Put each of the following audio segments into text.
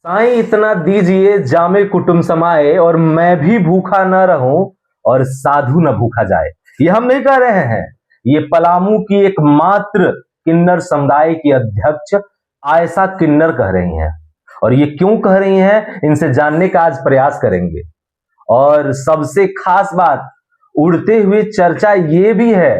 साईं इतना दीजिए जामे कुटुम समाए और मैं भी भूखा न रहूं और साधु न भूखा जाए। ये हम नहीं कह रहे हैं, ये पलामू की एकमात्र किन्नर समुदाय की अध्यक्ष आयशा किन्नर कह रही हैं। और ये क्यों कह रही हैं, इनसे जानने का आज प्रयास करेंगे। और सबसे खास बात, उड़ते हुए चर्चा ये भी है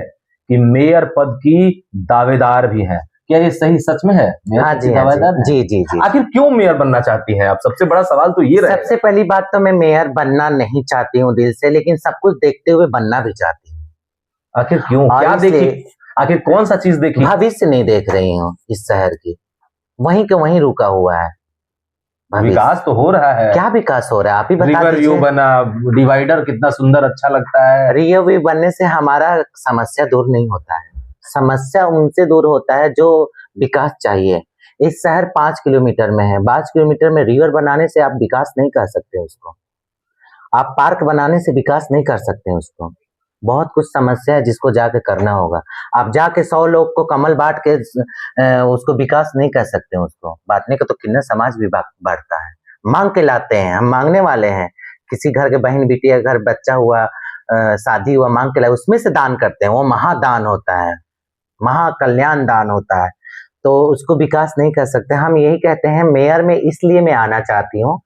कि मेयर पद की दावेदार भी हैं। क्या ये सही सच में है? मेयर हाँ पद जी, की हाँ दावेदार जी, हैं? जी जी जी। आखिर क्यों मेयर बनना चाहती हैं आप? सबसे बड़ा सवाल तो ये रहेगा। सबसे पहली बात तो मैं मेयर बनना नहीं चाहती हूँ दिल से, लेकिन सब कुछ देखते हुए बनना भी चाहती हूँ। आखिर क्यों? और क्या इसलिए देखी? आखिर कौन सा चीज देखी? भविष्य नहीं देख रही हूँ इस शहर की, वहीं के वहीं रुका हुआ है भविष्य। विकास तो हो रहा है। क्या विकास हो रहा है आप ही बता रिवर व्यू दीजिए। बना, डिवाइडर कितना सुंदर अच्छा लगता है। रिवर व्यू बनने से हमारा समस्या दूर नहीं होता है, समस्या उनसे दूर होता है जो विकास चाहिए। इस शहर 5 किलोमीटर में है, 5 किलोमीटर में रिवर बनाने से आप विकास नहीं कर सकते उसको, आप पार्क बनाने से विकास नहीं कर सकते उसको। बहुत कुछ समस्या है जिसको जाके करना होगा। आप जाके 100 लोग को कमल बांट के उसको विकास नहीं कर सकते। उसको बांटने का तो किन्नर समाज भी बांटता है, मांग के लाते हैं, हम मांगने वाले हैं। किसी घर के बहन बेटी का घर बच्चा हुआ, शादी हुआ, मांग के लाए, उसमें से दान करते हैं। वो महादान होता है, महाकल्याण दान होता है। तो उसको विकास नहीं कर सकते। हम यही कहते हैं मेयर में इसलिए मैं आना चाहती हूँ,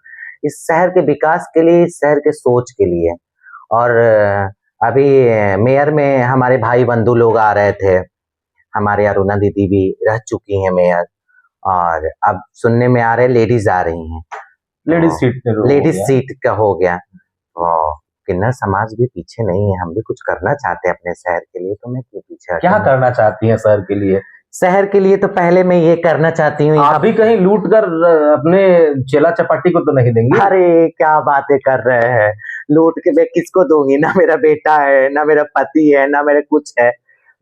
इस शहर के विकास के लिए, इस शहर के सोच के लिए। और अभी मेयर में हमारे भाई बंधु लोग आ रहे थे, हमारे अरुणा दीदी भी रह चुकी हैं मेयर, और अब सुनने में आ रहे लेडीज आ रही हैं, लेडीज सीट का हो गया। तो किन्नर समाज भी पीछे नहीं है, हम भी कुछ करना चाहते हैं अपने शहर के लिए। तो मैं क्यों पीछे? क्या करना चाहती हैं शहर के लिए? शहर के लिए तो पहले मैं ये करना चाहती हूँ, आप भी कहीं लूट कर अपने चेला चपाटी को तो नहीं देंगी? अरे क्या बातें कर रहे हैं, लूट के मैं किसको दूंगी? ना मेरा बेटा है, ना मेरा पति है, ना मेरे कुछ है।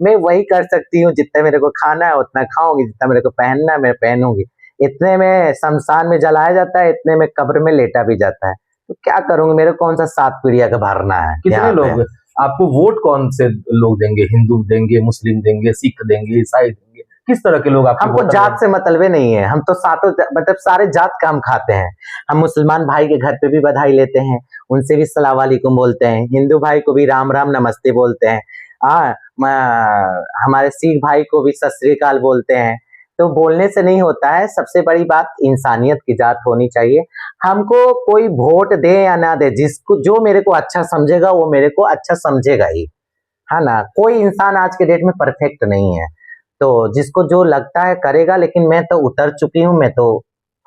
मैं वही कर सकती हूँ, जितना मेरे को खाना है उतना खाऊंगी, जितना मेरे को पहनना है मैं पहनूंगी। इतने में शमशान में जलाया जाता है, इतने में कब्र में लेटा भी जाता है। तो क्या करूंगी? मेरे कौन सा 7 पीढ़िया का भरना है? कितने लोग आपको वोट, कौन से लोग देंगे? हिंदू देंगे, मुस्लिम देंगे, सिख देंगे, ईसाई देंगे? किस तरह के लोग आपको? हमको जात से मतलब नहीं है, हम तो सातों मतलब सारे जात का हम खाते हैं। हम मुसलमान भाई के घर पे भी बधाई लेते हैं, उनसे भी सलाम वालेकुम बोलते हैं। हिंदू भाई को भी राम राम नमस्ते बोलते हैं। हमारे सिख भाई को भी सत श्री अकाल बोलते हैं। तो बोलने से नहीं होता है, सबसे बड़ी बात इंसानियत की जात होनी चाहिए। हमको कोई वोट दे या ना दे, जिसको जो मेरे को अच्छा समझेगा वो मेरे को अच्छा समझेगा ही, है ना। कोई इंसान आज के डेट में परफेक्ट नहीं है, तो जिसको जो लगता है करेगा। लेकिन मैं तो उतर चुकी हूँ, मैं तो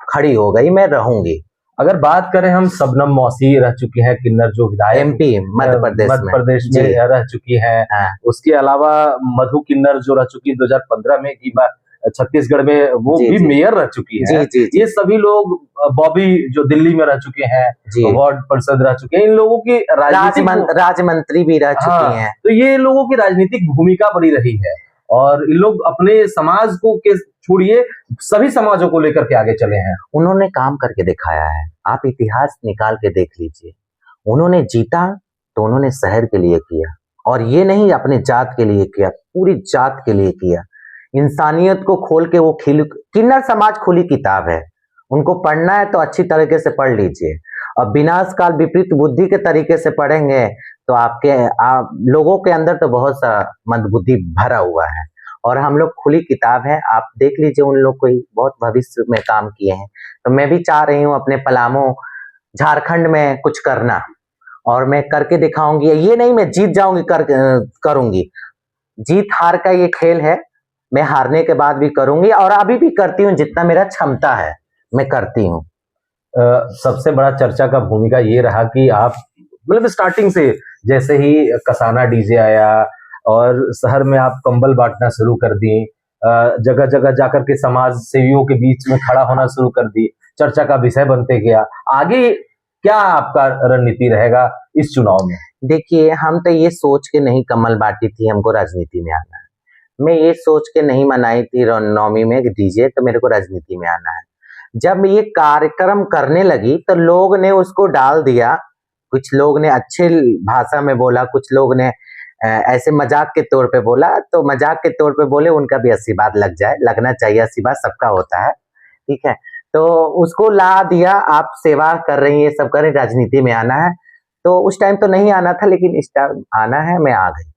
खड़ी हो गई, मैं रहूंगी। अगर बात करें, हम शबनम मौसी रह चुकी हैं किन्नर जो विधायक एमपी मध्य प्रदेश में रह चुकी हैं। हाँ। उसके अलावा मधु किन्नर जो रह चुकी 2015 में की बात, छत्तीसगढ़ में वो भी मेयर रह चुकी है। ये सभी लोग, बॉबी जो दिल्ली में रह चुके हैं, वार्ड पार्षद रह चुके हैं, इन लोगों की राज्य मंत्री भी रह चुकी हैं। तो ये लोगों की राजनीतिक भूमिका बड़ी रही है, और इन लोग अपने समाज को के छोड़िए सभी समाजों को लेकर के आगे चले हैं। उन्होंने काम करके दिखाया है, आप इतिहास निकाल के देख लीजिए। उन्होंने जीता तो उन्होंने शहर के लिए किया, और ये नहीं अपने जात के लिए किया, पूरी जात के लिए किया। इंसानियत को खोल के वो किन्नर समाज खुली किताब है, उनको पढ़ना है तो अच्छी तरीके से पढ़ लीजिए। और विनाश काल विपरीत बुद्धि के तरीके से पढ़ेंगे तो आप लोगों के अंदर तो बहुत सा मंदबुद्धि भरा हुआ है, और हम लोग खुली किताब है। आप देख लीजिए, उन लोग को बहुत भविष्य में काम किए हैं। तो मैं भी चाह रही हूँ अपने पलामू झारखंड में कुछ करना, और मैं करके दिखाऊंगी। ये नहीं मैं जीत जाऊंगी, करूंगी। जीत हार का ये खेल है, मैं हारने के बाद भी करूंगी, और अभी भी करती हूँ, जितना मेरा क्षमता है मैं करती हूँ। सबसे बड़ा चर्चा का भूमिका ये रहा कि आप मतलब स्टार्टिंग से, जैसे ही कसाना डीजे आया और शहर में आप कंबल बांटना शुरू कर दी, जगह जगह जाकर के समाज सेवियों के बीच में खड़ा होना शुरू कर दी, चर्चा का विषय बनते गया। आगे क्या आपका रणनीति रहेगा इस चुनाव में? देखिए, हम तो ये सोच के नहीं कमल बांटी थी हमको राजनीति में आना है। मैं ये सोच के नहीं मनाई थी नौमी में डीजे तो मेरे को राजनीति में आना है। जब ये कार्यक्रम करने लगी तो लोग ने उसको डाल दिया। कुछ लोग ने अच्छे भाषा में बोला, कुछ लोग ने ऐसे मजाक के तौर पे बोला। तो मजाक के तौर पे बोले, उनका भी आशीर्वाद लगना चाहिए, आशीर्वाद सबका होता है, ठीक है। तो उसको ला दिया, आप सेवा कर रही हैं, सब कर रही हैं, राजनीति में आना है। तो उस टाइम तो नहीं आना था, लेकिन इस टाइम आना है, मैं आ गई।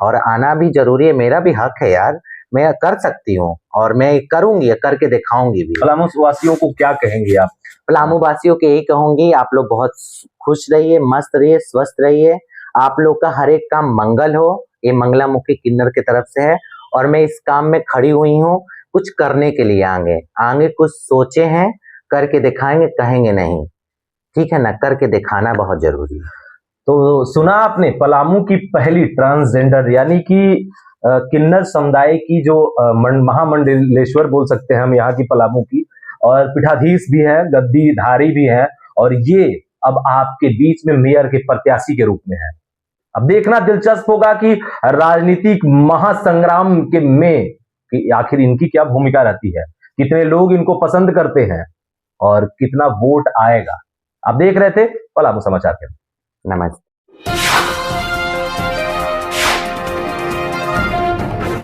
और आना भी जरूरी है, मेरा भी हक है यार, मैं कर सकती हूँ और मैं करूंगी, करके दिखाऊंगी भी। पलामू वासियों को क्या कहेंगे आप? पलामू वासियों के यही कहूंगी, आप लोग बहुत खुश रहिए, मस्त रहिए, स्वस्थ रहिए। आप लोग का हर एक काम मंगल हो, ये मंगलामुखी किन्नर की तरफ से है। और मैं इस काम में खड़ी हुई हूँ कुछ करने के लिए, आगे आगे कुछ सोचे हैं, करके दिखाएंगे, कहेंगे नहीं। ठीक है ना, करके दिखाना बहुत जरूरी है। तो सुना आपने, पलामू की पहली ट्रांसजेंडर यानी कि किन्नर समुदाय की जो महामंडलेश्वर बोल सकते हैं हम यहाँ की पलामू की, और पीठाधीश भी है, गद्दीधारी भी है, और ये अब आपके बीच में मेयर के प्रत्याशी के रूप में है। अब देखना दिलचस्प होगा कि राजनीतिक महासंग्राम के में कि आखिर इनकी क्या भूमिका रहती है, कितने लोग इनको पसंद करते हैं और कितना वोट आएगा। आप देख रहे थे पलामू समाचार के। नमस्ते।